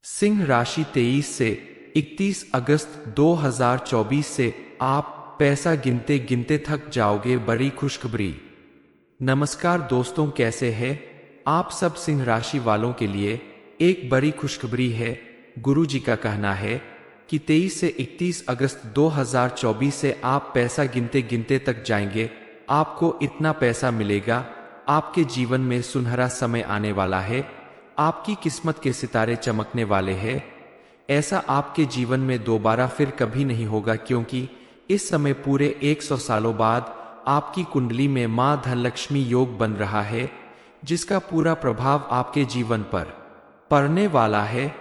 सिंह राशि 23 से 31 अगस्त 2024 से आप पैसा गिनते गिनते थक जाओगे। बड़ी खुशखबरी। नमस्कार दोस्तों, कैसे हैं आप सब। सिंह राशि वालों के लिए एक बड़ी खुशखबरी है। गुरु जी का कहना है कि 23 से 31 अगस्त 2024 से आप पैसा गिनते गिनते तक जाएंगे। आपको इतना पैसा मिलेगा, आपके जीवन में सुनहरा समय आने वाला है, आपकी किस्मत के सितारे चमकने वाले हैं। ऐसा आपके जीवन में दोबारा फिर कभी नहीं होगा, क्योंकि इस समय पूरे 100 सालों बाद आपकी कुंडली में मां धनलक्ष्मी योग बन रहा है, जिसका पूरा प्रभाव आपके जीवन पर पड़ने वाला है।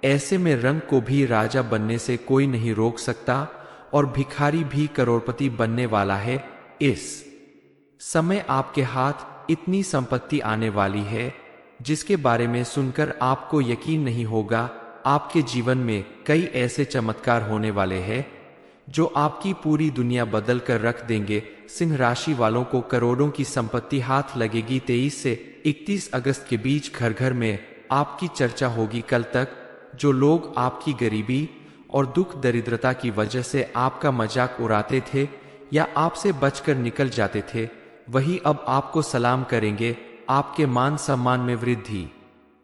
ऐसे में रंग को भी राजा बनने से कोई नहीं रोक सकता और भिखारी भी करोड़पति बनने वाला है। इस समय आपके हाथ इतनी संपत्ति आने वाली है जिसके बारे में सुनकर आपको यकीन नहीं होगा। आपके जीवन में कई ऐसे चमत्कार होने वाले हैं जो आपकी पूरी दुनिया बदल कर रख देंगे। सिंह राशि वालों को करोड़ों की संपत्ति हाथ लगेगी। 23 से 31 अगस्त के बीच घर घर में आपकी चर्चा होगी। कल तक जो लोग आपकी गरीबी और दुख दरिद्रता की वजह से आपका मजाक उड़ाते थे या आपसे बचकर निकल जाते थे, वही अब आपको सलाम करेंगे, आपके मान सम्मान में वृद्धि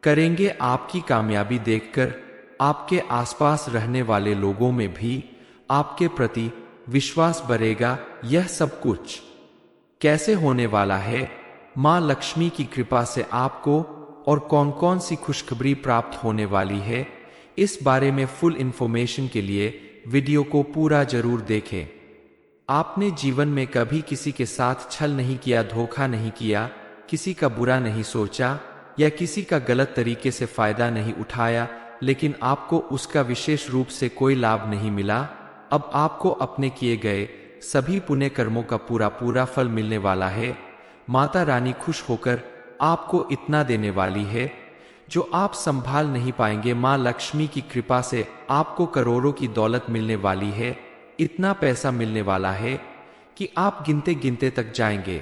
करेंगे। आपकी कामयाबी देखकर आपके आसपास रहने वाले लोगों में भी आपके प्रति विश्वास बढ़ेगा। यह सब कुछ कैसे होने वाला है? मां लक्ष्मी की कृपा से आपको और कौन कौन सी खुशखबरी प्राप्त होने वाली है, इस बारे में फुल इंफॉर्मेशन के लिए वीडियो को पूरा जरूर देखें। आपने जीवन में कभी किसी के साथ छल नहीं किया, धोखा नहीं किया, किसी का बुरा नहीं सोचा या किसी का गलत तरीके से फायदा नहीं उठाया, लेकिन आपको उसका विशेष रूप से कोई लाभ नहीं मिला। अब आपको अपने किए गए सभी पुण्य कर्मों का पूरा पूरा फल मिलने वाला है। माता रानी खुश होकर आपको इतना देने वाली है जो आप संभाल नहीं पाएंगे। मां लक्ष्मी की कृपा से आपको करोड़ों की दौलत मिलने वाली है। इतना पैसा मिलने वाला है कि आप गिनते गिनते तक जाएंगे।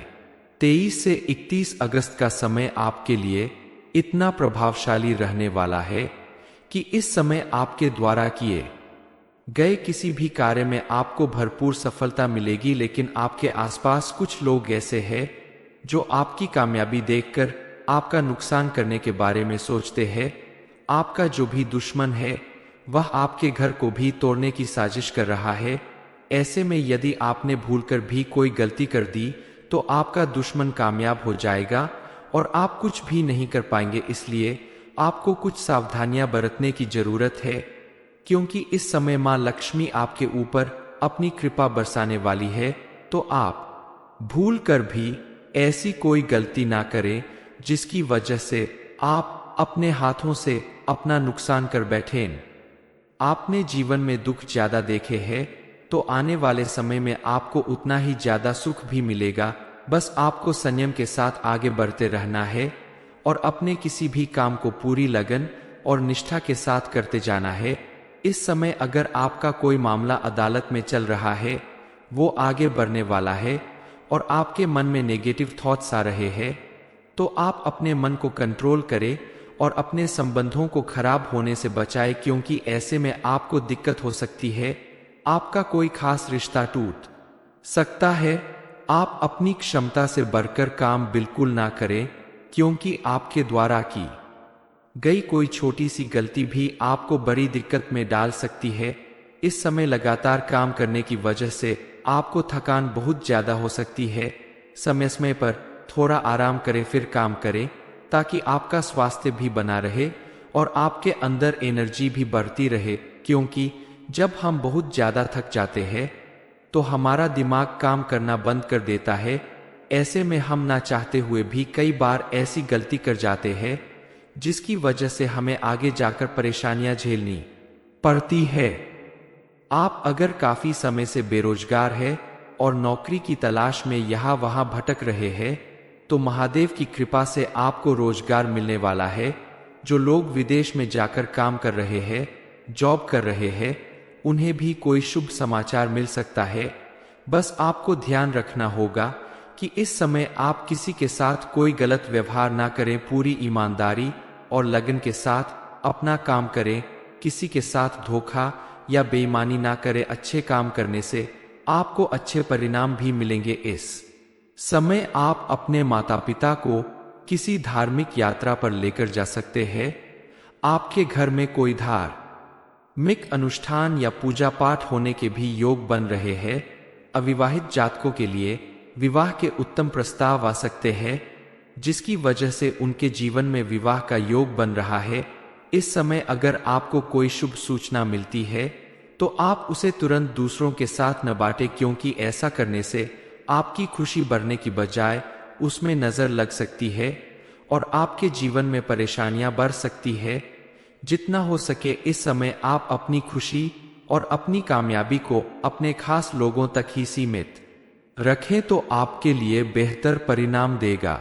23 से 31 अगस्त का समय आपके लिए इतना प्रभावशाली रहने वाला है कि इस समय आपके द्वारा किए गए किसी भी कार्य में आपको भरपूर सफलता मिलेगी। लेकिन आपके आसपास कुछ लोग ऐसे हैं जो आपकी कामयाबी देखकर आपका नुकसान करने के बारे में सोचते हैं। आपका जो भी दुश्मन है वह आपके घर को भी तोड़ने की साजिश कर रहा है। ऐसे में यदि आपने भूलकर भी कोई गलती कर दी तो आपका दुश्मन कामयाब हो जाएगा और आप कुछ भी नहीं कर पाएंगे। इसलिए आपको कुछ सावधानियां बरतने की जरूरत है, क्योंकि इस समय मां लक्ष्मी आपके ऊपर अपनी कृपा बरसाने वाली है। तो आप भूल कर भी ऐसी कोई गलती ना करें जिसकी वजह से आप अपने हाथों से अपना नुकसान कर बैठें। आपने जीवन में दुख ज्यादा देखे हैं, तो आने वाले समय में आपको उतना ही ज्यादा सुख भी मिलेगा। बस आपको संयम के साथ आगे बढ़ते रहना है और अपने किसी भी काम को पूरी लगन और निष्ठा के साथ करते जाना है। इस समय अगर आपका कोई मामला अदालत में चल रहा है, वो आगे बढ़ने वाला है और आपके मन में नेगेटिव थॉट्स आ रहे हैं, तो आप अपने मन को कंट्रोल करें और अपने संबंधों को खराब होने से बचाएं, क्योंकि ऐसे में आपको दिक्कत हो सकती है। आपका कोई खास रिश्ता टूट सकता है। आप अपनी क्षमता से बढ़कर काम बिल्कुल ना करें, क्योंकि आपके द्वारा की गई कोई छोटी सी गलती भी आपको बड़ी दिक्कत में डाल सकती है। इस समय लगातार काम करने की वजह से आपको थकान बहुत ज्यादा हो सकती है। समय समय पर थोड़ा आराम करें, फिर काम करें, ताकि आपका स्वास्थ्य भी बना रहे और आपके अंदर एनर्जी भी बढ़ती रहे। क्योंकि जब हम बहुत ज्यादा थक जाते हैं तो हमारा दिमाग काम करना बंद कर देता है। ऐसे में हम ना चाहते हुए भी कई बार ऐसी गलती कर जाते हैं जिसकी वजह से हमें आगे जाकर परेशानियां झेलनी पड़ती है। आप अगर काफी समय से बेरोजगार है और नौकरी की तलाश में यहाँ वहां भटक रहे हैं, तो महादेव की कृपा से आपको रोजगार मिलने वाला है। जो लोग विदेश में जाकर काम कर रहे हैं, जॉब कर रहे हैं, उन्हें भी कोई शुभ समाचार मिल सकता है। बस आपको ध्यान रखना होगा कि इस समय आप किसी के साथ कोई गलत व्यवहार ना करें। पूरी ईमानदारी और लगन के साथ अपना काम करें, किसी के साथ धोखा या बेईमानी ना करें। अच्छे काम करने से आपको अच्छे परिणाम भी मिलेंगे। इस समय आप अपने माता पिता को किसी धार्मिक यात्रा पर लेकर जा सकते हैं। आपके घर में कोई धार्मिक अनुष्ठान या पूजा पाठ होने के भी योग बन रहे हैं। अविवाहित जातकों के लिए विवाह के उत्तम प्रस्ताव आ सकते हैं, जिसकी वजह से उनके जीवन में विवाह का योग बन रहा है। इस समय अगर आपको कोई शुभ सूचना मिलती है तो आप उसे तुरंत दूसरों के साथ न बांटें, क्योंकि ऐसा करने से आपकी खुशी बढ़ने की बजाय उसमें नजर लग सकती है और आपके जीवन में परेशानियां बढ़ सकती है। जितना हो सके इस समय आप अपनी खुशी और अपनी कामयाबी को अपने खास लोगों तक ही सीमित रखें तो आपके लिए बेहतर परिणाम देगा।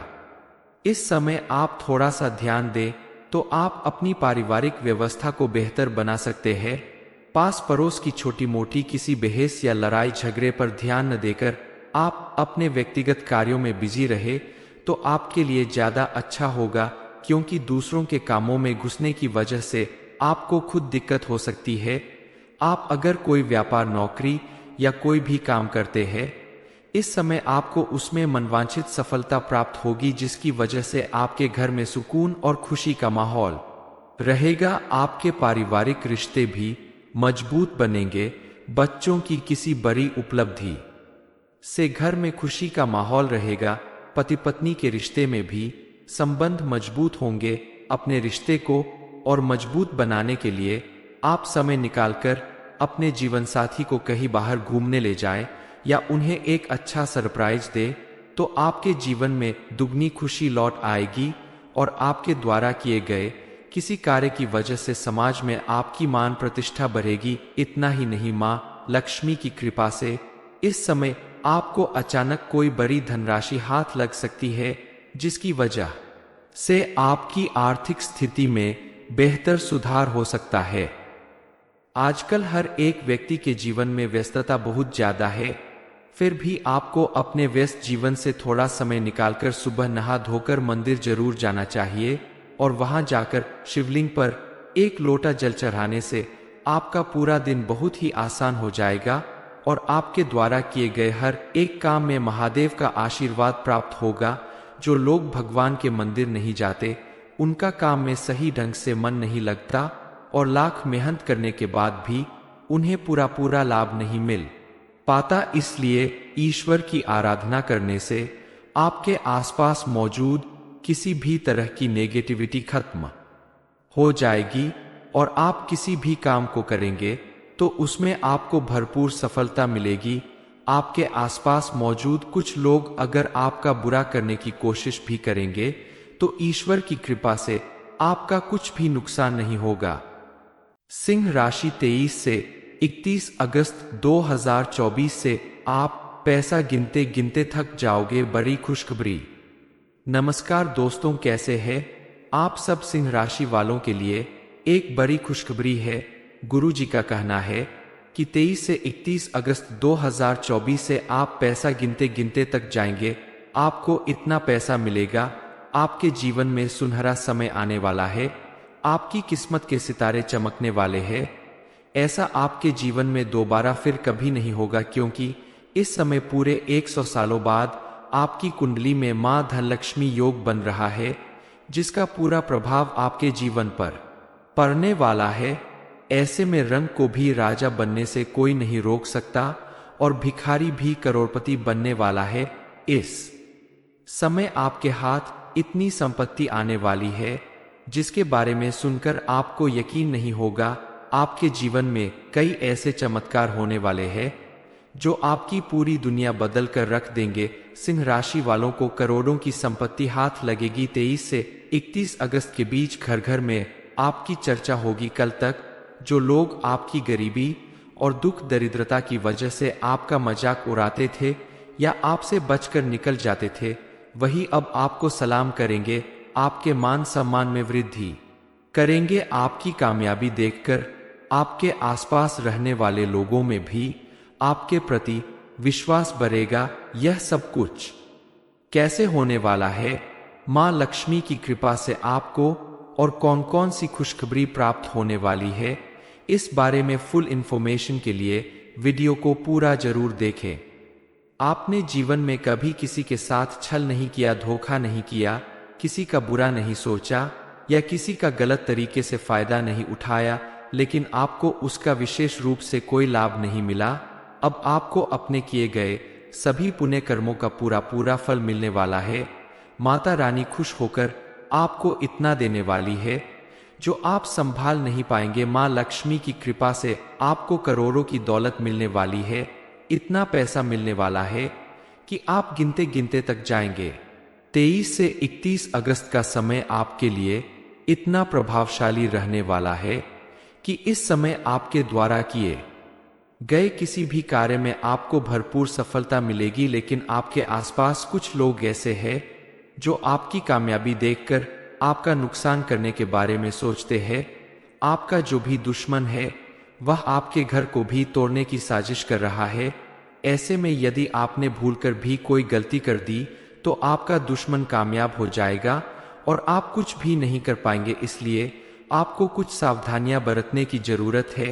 इस समय आप थोड़ा सा ध्यान दें तो आप अपनी पारिवारिक व्यवस्था को बेहतर बना सकते हैं। पास पड़ोस की छोटी मोटी किसी बहस या लड़ाई झगड़े पर ध्यान न देकर आप अपने व्यक्तिगत कार्यों में बिजी रहे तो आपके लिए ज्यादा अच्छा होगा, क्योंकि दूसरों के कामों में घुसने की वजह से आपको खुद दिक्कत हो सकती है। आप अगर कोई व्यापार, नौकरी या कोई भी काम करते हैं, इस समय आपको उसमें मनवांछित सफलता प्राप्त होगी, जिसकी वजह से आपके घर में सुकून और खुशी का माहौल रहेगा। आपके पारिवारिक रिश्ते भी मजबूत बनेंगे। बच्चों की किसी बड़ी उपलब्धि से घर में खुशी का माहौल रहेगा। पति पत्नी के रिश्ते में भी संबंध मजबूत होंगे। अपने रिश्ते को और मजबूत बनाने के लिए आप समय निकालकर अपने जीवन साथी को कहीं बाहर घूमने ले जाएं या उन्हें एक अच्छा सरप्राइज दे तो आपके जीवन में दुगनी खुशी लौट आएगी और आपके द्वारा किए गए किसी कार्य की वजह से समाज में आपकी मान प्रतिष्ठा बढ़ेगी। इतना ही नहीं, मां लक्ष्मी की कृपा से इस समय आपको अचानक कोई बड़ी धनराशि हाथ लग सकती है, जिसकी वजह से आपकी आर्थिक स्थिति में बेहतर सुधार हो सकता है। आजकल हर एक व्यक्ति के जीवन में व्यस्तता बहुत ज्यादा है, फिर भी आपको अपने व्यस्त जीवन से थोड़ा समय निकालकर सुबह नहा धोकर मंदिर जरूर जाना चाहिए और वहां जाकर शिवलिंग पर एक लोटा जल चढ़ाने से आपका पूरा दिन बहुत ही आसान हो जाएगा और आपके द्वारा किए गए हर एक काम में महादेव का आशीर्वाद प्राप्त होगा। जो लोग भगवान के मंदिर नहीं जाते, उनका काम में सही ढंग से मन नहीं लगता और लाख मेहनत करने के बाद भी उन्हें पूरा लाभ नहीं मिल पाता। इसलिए ईश्वर की आराधना करने से आपके आसपास मौजूद किसी भी तरह की नेगेटिविटी खत्म हो जाएगी और आप किसी भी काम को करेंगे तो उसमें आपको भरपूर सफलता मिलेगी। आपके आसपास मौजूद कुछ लोग अगर आपका बुरा करने की कोशिश भी करेंगे तो ईश्वर की कृपा से आपका कुछ भी नुकसान नहीं होगा। सिंह राशि 23 से 31 अगस्त 2024 से आप पैसा गिनते गिनते थक जाओगे। बड़ी खुशखबरी। नमस्कार दोस्तों, कैसे हैं आप सब। सिंह राशि वालों के लिए एक बड़ी खुशखबरी है। गुरु जी का कहना है कि 23 से 31 अगस्त 2024 से आप पैसा गिनते गिनते तक जाएंगे। आपको इतना पैसा मिलेगा, आपके जीवन में सुनहरा समय आने वाला है। आपकी किस्मत के सितारे चमकने वाले हैं। ऐसा आपके जीवन में दोबारा फिर कभी नहीं होगा, क्योंकि इस समय पूरे 100 सालों बाद आपकी कुंडली में मां धनलक्ष्मी योग बन रहा है, जिसका पूरा प्रभाव आपके जीवन पर पड़ने वाला है। ऐसे में रंग को भी राजा बनने से कोई नहीं रोक सकता और भिखारी भी करोड़पति बनने वाला है। इस समय आपके हाथ इतनी संपत्ति आने वाली है जिसके बारे में सुनकर आपको यकीन नहीं होगा। आपके जीवन में कई ऐसे चमत्कार होने वाले हैं जो आपकी पूरी दुनिया बदल कर रख देंगे। सिंह राशि वालों को करोड़ों की संपत्ति हाथ लगेगी। 23 से 31 अगस्त के बीच घर घर में आपकी चर्चा होगी। कल तक जो लोग आपकी गरीबी और दुख दरिद्रता की वजह से आपका मजाक उड़ाते थे या आपसे बचकर निकल जाते थे, वही अब आपको सलाम करेंगे, आपके मान सम्मान में वृद्धि करेंगे। आपकी कामयाबी देखकर आपके आसपास रहने वाले लोगों में भी आपके प्रति विश्वास बढ़ेगा। यह सब कुछ कैसे होने वाला है? मां लक्ष्मी की कृपा से आपको और कौन कौन सी खुशखबरी प्राप्त होने वाली है, इस बारे में फुल इंफॉर्मेशन के लिए वीडियो को पूरा जरूर देखें। आपने जीवन में कभी किसी के साथ छल नहीं किया, धोखा नहीं किया, किसी का बुरा नहीं सोचा या किसी का गलत तरीके से फायदा नहीं उठाया, लेकिन आपको उसका विशेष रूप से कोई लाभ नहीं मिला। अब आपको अपने किए गए सभी पुण्य कर्मों का पूरा पूरा फल मिलने वाला है। माता रानी खुश होकर आपको इतना देने वाली है जो आप संभाल नहीं पाएंगे। माँ लक्ष्मी की कृपा से आपको करोड़ों की दौलत मिलने वाली है। इतना पैसा मिलने वाला है कि आप गिनते गिनते तक जाएंगे। 23 से 31 अगस्त का समय आपके लिए इतना प्रभावशाली रहने वाला है कि इस समय आपके द्वारा किए गए किसी भी कार्य में आपको भरपूर सफलता मिलेगी। लेकिन आपके आसपास कुछ लोग ऐसे हैं जो आपकी कामयाबी देखकर आपका नुकसान करने के बारे में सोचते हैं। आपका जो भी दुश्मन है वह आपके घर को भी तोड़ने की साजिश कर रहा है। ऐसे में यदि आपने भूलकर भी कोई गलती कर दी तो आपका दुश्मन कामयाब हो जाएगा और आप कुछ भी नहीं कर पाएंगे। इसलिए आपको कुछ सावधानियां बरतने की जरूरत है,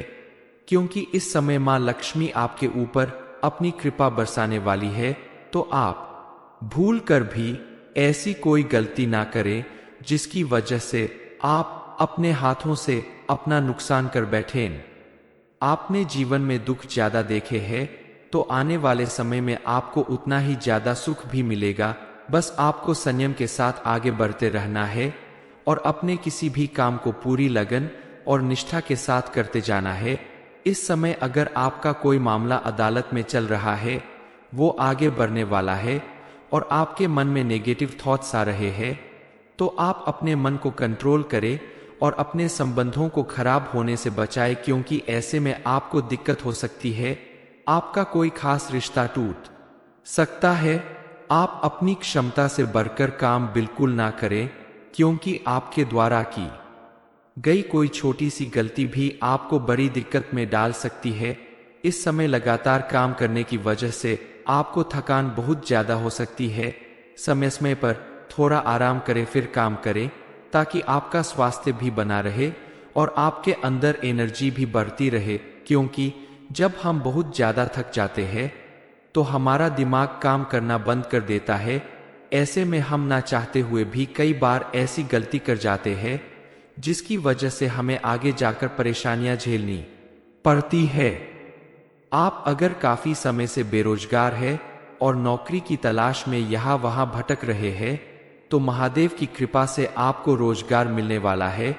क्योंकि इस समय मां लक्ष्मी आपके ऊपर अपनी कृपा बरसाने वाली है। तो आप भूल कर भी ऐसी कोई गलती ना करें जिसकी वजह से आप अपने हाथों से अपना नुकसान कर बैठें। आपने जीवन में दुख ज्यादा देखे हैं तो आने वाले समय में आपको उतना ही ज्यादा सुख भी मिलेगा। बस आपको संयम के साथ आगे बढ़ते रहना है और अपने किसी भी काम को पूरी लगन और निष्ठा के साथ करते जाना है। इस समय अगर आपका कोई मामला अदालत में चल रहा है वो आगे बढ़ने वाला है और आपके मन में नेगेटिव थॉट्स आ रहे हैं, तो आप अपने मन को कंट्रोल करें और अपने संबंधों को खराब होने से बचाएं, क्योंकि ऐसे में आपको दिक्कत हो सकती है। आपका कोई खास रिश्ता टूट सकता है। आप अपनी क्षमता से बढ़कर काम बिल्कुल ना करें, क्योंकि आपके द्वारा की गई कोई छोटी सी गलती भी आपको बड़ी दिक्कत में डाल सकती है। इस समय लगातार काम करने की वजह से आपको थकान बहुत ज्यादा हो सकती है। समय समय पर थोड़ा आराम करें फिर काम करें, ताकि आपका स्वास्थ्य भी बना रहे और आपके अंदर एनर्जी भी बढ़ती रहे, क्योंकि जब हम बहुत ज्यादा थक जाते हैं तो हमारा दिमाग काम करना बंद कर देता है। ऐसे में हम ना चाहते हुए भी कई बार ऐसी गलती कर जाते हैं जिसकी वजह से हमें आगे जाकर परेशानियां झेलनी पड़ती है। आप अगर काफी समय से बेरोजगार है और नौकरी की तलाश में यहाँ वहां भटक रहे हैं तो महादेव की कृपा से आपको रोजगार मिलने वाला है।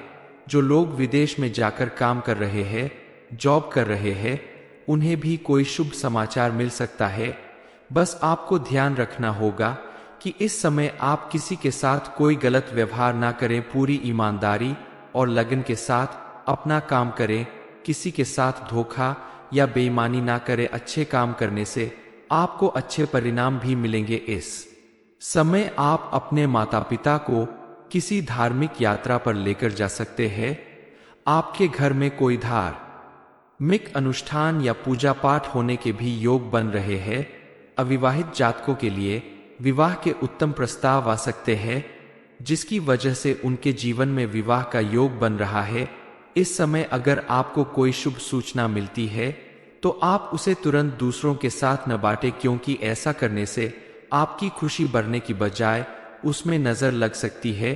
जो लोग विदेश में जाकर काम कर रहे हैं, जॉब कर रहे हैं, उन्हें भी कोई शुभ समाचार मिल सकता है। बस आपको ध्यान रखना होगा कि इस समय आप किसी के साथ कोई गलत व्यवहार ना करें। पूरी ईमानदारी और लगन के साथ अपना काम करें। किसी के साथ धोखा या बेईमानी ना करें। अच्छे काम करने से आपको अच्छे परिणाम भी मिलेंगे। इस समय आप अपने माता पिता को किसी धार्मिक यात्रा पर लेकर जा सकते हैं। आपके घर में कोई धार्मिक अनुष्ठान या पूजा पाठ होने के भी योग बन रहे हैं। अविवाहित जातकों के लिए विवाह के उत्तम प्रस्ताव आ सकते हैं, जिसकी वजह से उनके जीवन में विवाह का योग बन रहा है। इस समय अगर आपको कोई शुभ सूचना मिलती है तो आप उसे तुरंत दूसरों के साथ न बांटें, क्योंकि ऐसा करने से आपकी खुशी बढ़ने की बजाय उसमें नजर लग सकती है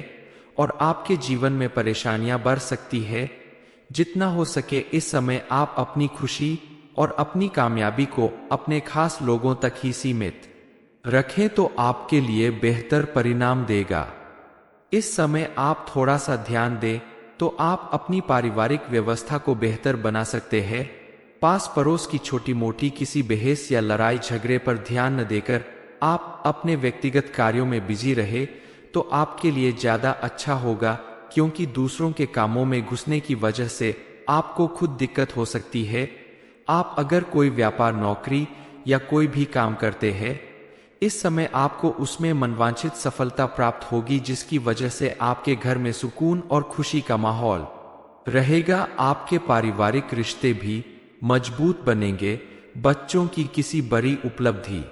और आपके जीवन में परेशानियां बढ़ सकती है। जितना हो सके इस समय आप अपनी खुशी और अपनी कामयाबी को अपने खास लोगों तक ही सीमित रखें तो आपके लिए बेहतर परिणाम देगा। इस समय आप थोड़ा सा ध्यान दें तो आप अपनी पारिवारिक व्यवस्था को बेहतर बना सकते हैं। पास पड़ोस की छोटी मोटी किसी बहस या लड़ाई झगड़े पर ध्यान न देकर आप अपने व्यक्तिगत कार्यों में बिजी रहे तो आपके लिए ज्यादा अच्छा होगा, क्योंकि दूसरों के कामों में घुसने की वजह से आपको खुद दिक्कत हो सकती है। आप अगर कोई व्यापार, नौकरी या कोई भी काम करते हैं, इस समय आपको उसमें मनवांछित सफलता प्राप्त होगी, जिसकी वजह से आपके घर में सुकून और खुशी का माहौल रहेगा। आपके पारिवारिक रिश्ते भी मजबूत बनेंगे। बच्चों की किसी बड़ी उपलब्धि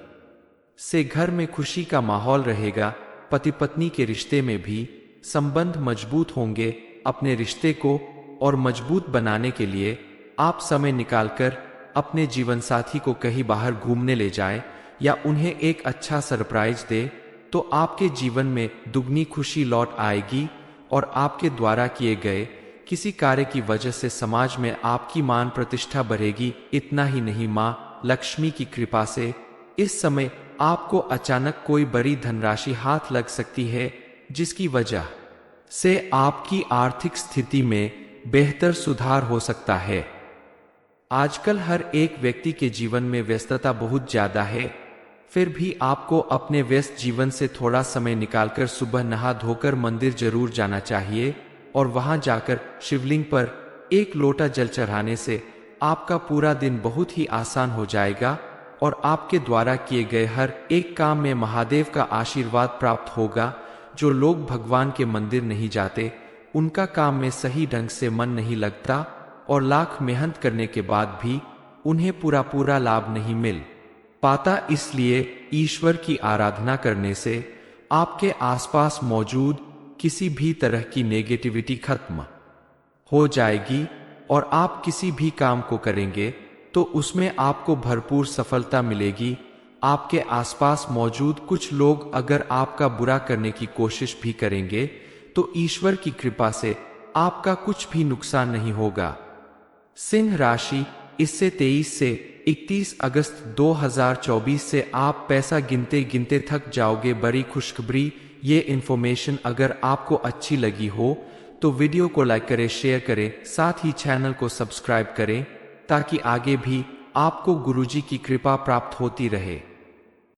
से घर में खुशी का माहौल रहेगा। पति पत्नी के रिश्ते में भी संबंध मजबूत होंगे। अपने रिश्ते को और मजबूत बनाने के लिए आप समय निकालकर अपने जीवन साथी को कहीं बाहर घूमने ले जाएं या उन्हें एक अच्छा सरप्राइज दे, तो आपके जीवन में दुगनी खुशी लौट आएगी और आपके द्वारा किए गए किसी कार्य की वजह से समाज में आपकी मान प्रतिष्ठा बढ़ेगी। इतना ही नहीं, माँ लक्ष्मी की कृपा से इस समय आपको अचानक कोई बड़ी धनराशि हाथ लग सकती है, जिसकी वजह से आपकी आर्थिक स्थिति में बेहतर सुधार हो सकता है। आजकल हर एक व्यक्ति के जीवन में व्यस्तता बहुत ज्यादा है, फिर भी आपको अपने व्यस्त जीवन से थोड़ा समय निकालकर सुबह नहा धोकर मंदिर जरूर जाना चाहिए और वहां जाकर शिवलिंग पर एक लोटा जल चढ़ाने से आपका पूरा दिन बहुत ही आसान हो जाएगा और आपके द्वारा किए गए हर एक काम में महादेव का आशीर्वाद प्राप्त होगा। जो लोग भगवान के मंदिर नहीं जाते, उनका काम में सही ढंग से मन नहीं लगता और लाख मेहनत करने के बाद भी उन्हें पूरा लाभ नहीं मिल पाता। इसलिए ईश्वर की आराधना करने से आपके आसपास मौजूद किसी भी तरह की नेगेटिविटी खत्म हो जाएगी और आप किसी भी काम को करेंगे तो उसमें आपको भरपूर सफलता मिलेगी। आपके आसपास मौजूद कुछ लोग अगर आपका बुरा करने की कोशिश भी करेंगे तो ईश्वर की कृपा से आपका कुछ भी नुकसान नहीं होगा। सिंह राशि, इससे 23 से 31 अगस्त 2024 से आप पैसा गिनते गिनते थक जाओगे। बड़ी खुशखबरी, ये इन्फॉर्मेशन अगर आपको अच्छी लगी हो तो वीडियो को लाइक करें, शेयर करें, साथ ही चैनल को सब्सक्राइब करें ताकि आगे भी आपको गुरुजी की कृपा प्राप्त होती रहे।